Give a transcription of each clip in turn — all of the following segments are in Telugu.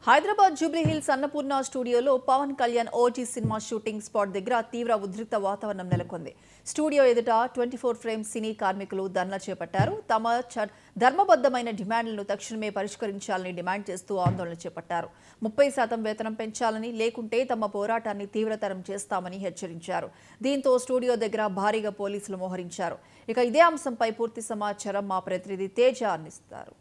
హైదరాబాద్ జూబ్లీ హిల్స్ అన్నపూర్ణ స్టూడియోలో పవన్ కళ్యాణ్ ఓజీ సినిమా షూటింగ్ స్పాట్ దగ్గర తీవ్ర ఉద్రిక్త వాతావరణం నెలకొంది. స్టూడియో ఎదుట 24 ఫ్రేమ్ సినీ కార్మికులు ధర్నా చేపట్టారు. తమ ధర్మబద్ధమైన డిమాండ్లను తక్షణమే పరిష్కరించాలని డిమాండ్ చేస్తూ ఆందోళన చేపట్టారు. 30% వేతనం పెంచాలని, లేకుంటే తమ పోరాటాన్ని తీవ్రతరం చేస్తామని హెచ్చరించారు. దీంతో స్టూడియో దగ్గర భారీగా పోలీసులు మోహరించారు. ఇక ఇదే అంశంపై పూర్తి సమాచారం మా ప్రతినిధి తేజ అందిస్తారు.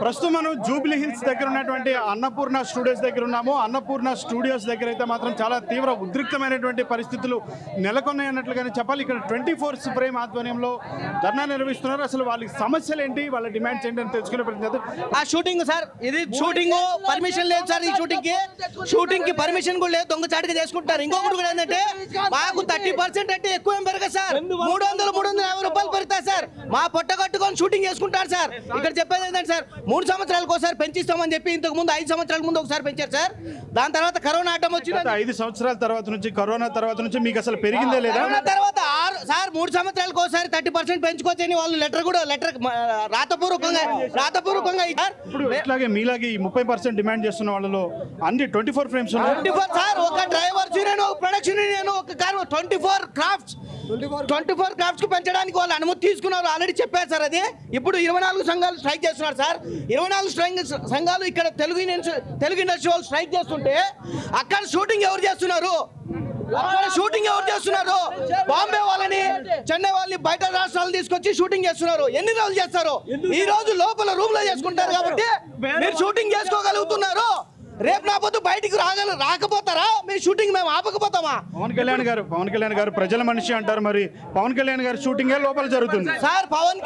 ప్రస్తుతం మనం జూబ్లీ హిల్స్ దగ్గర ఉన్నటువంటి అన్నపూర్ణ స్టూడియోస్ దగ్గర ఉన్నాము. అన్నపూర్ణ స్టూడియోస్ దగ్గర అయితే మాత్రం చాలా తీవ్ర ఉద్రిక్తమైనటువంటి పరిస్థితులు నెలకొన్నాయన్నట్లుగానే చెప్పాలి. ఇక్కడ 24 ఫ్రేమ్ ఆధ్వర్యంలో ధర్నా నిర్వహిస్తున్నారు. అసలు వాళ్ళకి సమస్యలు ఏంటి, వాళ్ళ డిమాండ్స్ ఏంటి అని తెలుసుకునే ప్రయత్నం. ఆ షూటింగ్ సార్, ఇది షూటింగ్ పర్మిషన్ లేదు సార్. ఈ షూటింగ్ కి పర్మిషన్ కూడా లేదు, దొంగచాటుగా చేసుకుంటారు. ఇంకొకటి కూడా ఏంటంటే మాకు 30% అంటే ఎక్కువ ఏం పెరగదు సార్. 300-350 రూపాయలు పెరుగుతాయి సార్. మా పొట్ట కట్టుకొని షూటింగ్ చేసుకుంటారు సార్. ఇక్కడ చెప్పేది ఏంటంటే సార్, 3 సంవత్సరాలకు ఒకసారి పెంచిస్తామని చెప్పి ఇంతకు ముందు 5 సంవత్సరాల ముందు ఒకసారి పెంచారు సార్. దాని తర్వాత కరోనా అడ్డం వచ్చింది. 5 సంవత్సరాల తర్వాత నుంచి, కరోనా తర్వాత నుంచి మీకు అసలు పెరిగిందే లేదా? కరోనా తర్వాత సార్ 3 సంవత్సరాలకు ఒకసారి 30% పెంచుకోవచ్చని వాళ్ళు లెటర్ రాతపూర్వకంగా ఇచ్చారు. ఇప్పుడు ఇట్లాగే మీలాగే ఈ 30% డిమాండ్ చేస్తున్న వాళ్ళలో అన్ని 24 ఫ్రేమ్స్ ఉన్నాయి. 24 సార్, ఒక డ్రైవర్ యూనియన్, ఒక ప్రొడక్షన్ యూనియన్, ఒక కార్ 24 క్రాఫ్ట్స్ కి పెంచడానికి వాళ్ళు అనుమతి తీసుకున్నారు. ఆల్రెడీ చెప్పారు సార్. అది ఇప్పుడు 24 సంఘాలు స్ట్రైక్ చేస్తున్నారు సార్. 24 సంఘాలు ఇక్కడ తెలుగు ఇండస్ట్రీ వాళ్ళు స్ట్రైక్ చేస్తుంటే అక్కడ షూటింగ్ ఎవరు చేస్తున్నారు? బాంబే వాళ్ళని, చెన్నై వాళ్ళని, బయట రాష్ట్రాలను తీసుకొచ్చి షూటింగ్ చేస్తున్నారు. ఎన్ని రోజులు చేస్తారు? ఈ రోజు లోపల రూమ్ లో చేసుకుంటారు కాబట్టి మీరు షూటింగ్ చేసుకోగలుగుతున్నారు. రేపు నా పొద్దు బయటికి రాకపోతారా? మీ షూటింగ్ మేము ఆపకపోతామా? పవన్ కళ్యాణ్ గారు ప్రజల మనిషి అంటారు. మరి పవన్ కళ్యాణ్ గారు షూటింగ్ లోపల జరుగుతుంది సార్. పవన్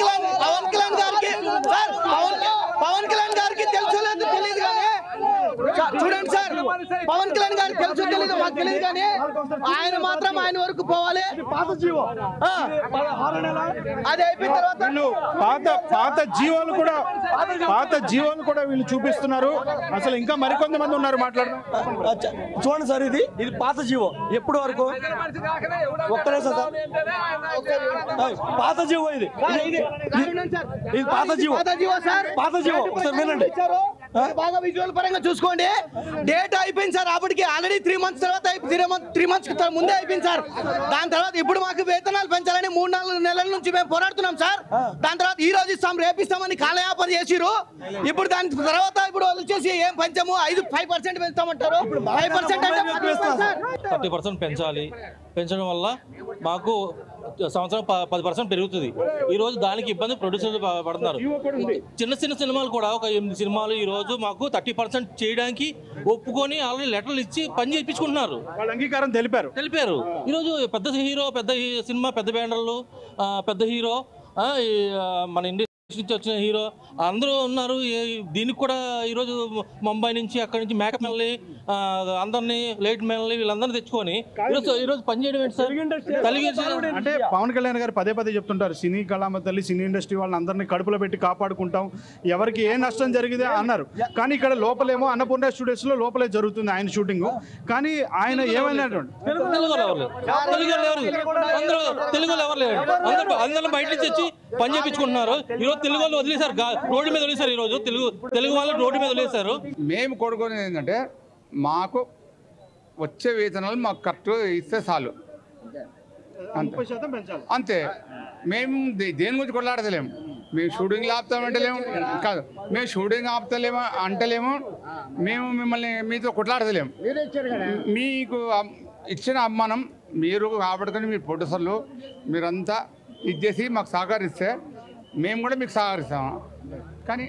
కళ్యాణ్ గారికి తెలుసు లేదు తెలియదు కానీ చూడండి సార్, పవన్ కళ్యాణ్ గారికి తెలుసు తెలియదు మాకు తెలియదు కానీ ఆయన మాత్రం ఆయన వరకు పోవాలి. అది అయిపోయిన తర్వాత పాత జీవాలు కూడా వీళ్ళు చూపిస్తున్నారు. అసలు ఇంకా మరికొంతమంది ఉన్నారు మాట్లాడడం. చూడండి సార్, ఇది పాత జీవో. ఎప్పుడు వరకు ఒక్కరే సార్, పాత జీవో. ఇది పాత జీవో సార్. వినండి, బాగా విజువల్ పరంగా చూసుకోండి. డేట్ అయిపోయింది సార్. అప్పటికి ఆల్రెడీ 3 మంత్స్ తర్వాత 3 మంత్స్ ముందే అయిపోయింది సార్. దాని తర్వాత ఇప్పుడు మాకు వేతనాలు పెంచాలని 3-4 నెలల నుంచి మేము పోరాడుతున్నాం సార్. దాని తర్వాత ఈ రోజు ఇస్తాం, రేపిస్తామని కాలయాపన చేసిరు. ఇప్పుడు దాని తర్వాత ఇప్పుడు వచ్చేసి ఏం పెంచాము, 5% పెంచుతామంటారు. 5% అంటే 30% పెంచాలి. పెంచడం వల్ల మాకు సంవత్సరం 10% పెరుగుతుంది. ఈ రోజు దానికి ఇబ్బంది ప్రొడ్యూసర్లు పడుతున్నారు. చిన్న సినిమాలు కూడా ఒక 8 సినిమాలు ఈ రోజు మాకు 30% చేయడానికి ఒప్పుకొని ఆల్రెడీ లెటర్లు ఇచ్చి పని చేయించుకుంటున్నారు. వాళ్ళ అంగీకారం తెలిపారు. ఈరోజు పెద్ద హీరో, పెద్ద సినిమా, పెద్ద బ్యానర్లు, పెద్ద హీరో మన ఇండియా నుంచి వచ్చిన హీరో అందరూ ఉన్నారు. దీనికి కూడా ఈరోజు ముంబై నుంచి అక్కడి నుంచి మేకప్ మెల్ని అందరినీ లైట్ మెల్ని వీళ్ళందరినీ తెచ్చుకొని ఈరోజు పనిచేయడం ఏంటి సార్? అంటే పవన్ కళ్యాణ్ గారు పదే పదే చెప్తుంటారు, సినీ కళామ తల్లి, సినీ ఇండస్ట్రీ వాళ్ళని అందరినీ కడుపులో పెట్టి కాపాడుకుంటాం, ఎవరికి ఏ నష్టం జరిగితే అన్నారు. కానీ ఇక్కడ లోపలేమో అన్నపూర్ణ స్టూడియోస్ లో లోపలే జరుగుతుంది ఆయన షూటింగ్. కానీ ఆయన ఏమైనటువంటి తెలుగులో ఎవరు లేరు, అందరూ బయట నుంచి వచ్చి పని చేయించుకుంటున్నారు. ఈరోజు తెలుగు వాళ్ళు వదిలేశారు, రోడ్డు మీద వదిలేశారు. ఈరోజు తెలుగు వాళ్ళు రోడ్డు మీద వదిలేశారు. మేము కోరుకునేది ఏంటంటే మాకు వచ్చే వేతనాలు మాకు కరెక్ట్ ఇస్తే చాలు, 30% పెంచాలి అంతే. మేము దేని గురించి కొట్లాడతలేము. మేము షూటింగ్లు ఆపుతామంటలేము కాదు, మేము షూటింగ్ ఆపుతలేము అంటలేము, మేము మిమ్మల్ని మీతో కొట్లాడతలేము. మీకు ఇచ్చిన అమ్మానం మీరు కాబట్టుకొని మీ ప్రొడ్యూసర్లు మీరంతా ఇచ్చేసి మాకు సహకరిస్తే మేము కూడా మీకు సహకరిస్తాము. కానీ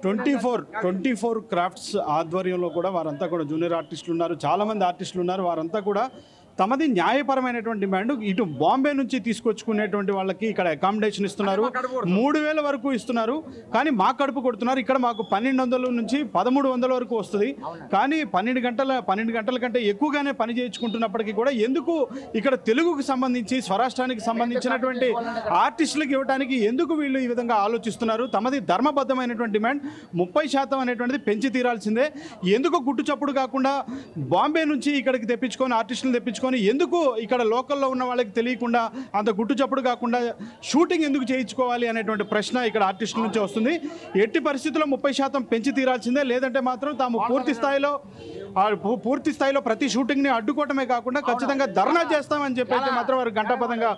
24 క్రాఫ్ట్స్ ఆధ్వర్యంలో కూడా వారంతా కూడా జూనియర్ ఆర్టిస్టులు ఉన్నారు, చాలామంది ఆర్టిస్టులు ఉన్నారు. వారంతా కూడా తమది న్యాయపరమైనటువంటి డిమాండ్, ఇటు బాంబే నుంచి తీసుకొచ్చుకునేటువంటి వాళ్ళకి ఇక్కడ అకామిడేషన్ ఇస్తున్నారు, 3000 వరకు ఇస్తున్నారు. కానీ మా కడుపు కొడుతున్నారు. ఇక్కడ మాకు 1200 నుంచి 1300 వరకు వస్తుంది. కానీ 12 గంటల కంటే ఎక్కువగానే పని చేయించుకుంటున్నప్పటికీ కూడా ఎందుకు ఇక్కడ తెలుగుకు సంబంధించి స్వరాష్ట్రానికి సంబంధించినటువంటి ఆర్టిస్టులకు ఇవ్వడానికి ఎందుకు వీళ్ళు ఈ విధంగా ఆలోచిస్తున్నారు? తమది ధర్మబద్ధమైనటువంటి డిమాండ్ 30% అనేటువంటిది పెంచి తీరాల్సిందే. ఎందుకు గుట్టు చప్పుడు కాకుండా బాంబే నుంచి ఇక్కడికి తెప్పించుకొని ఆర్టిస్టులు తెప్పించుకొని ఎందుకు ఇక్కడ లోకల్లో ఉన్న వాళ్ళకి తెలియకుండా అంత గుట్టు చప్పుడు కాకుండా షూటింగ్ ఎందుకు చేయించుకోవాలి అనేటువంటి ప్రశ్న ఇక్కడ ఆర్టిస్టుల నుంచి వస్తుంది. ఎట్టి పరిస్థితుల్లో 30% పెంచి తీరాల్సిందే, లేదంటే మాత్రం తాము పూర్తి స్థాయిలో ప్రతి షూటింగ్ని అడ్డుకోవటమే కాకుండా ఖచ్చితంగా ధర్నా చేస్తామని చెప్పి మాత్రం వారు ఘంటాపథంగా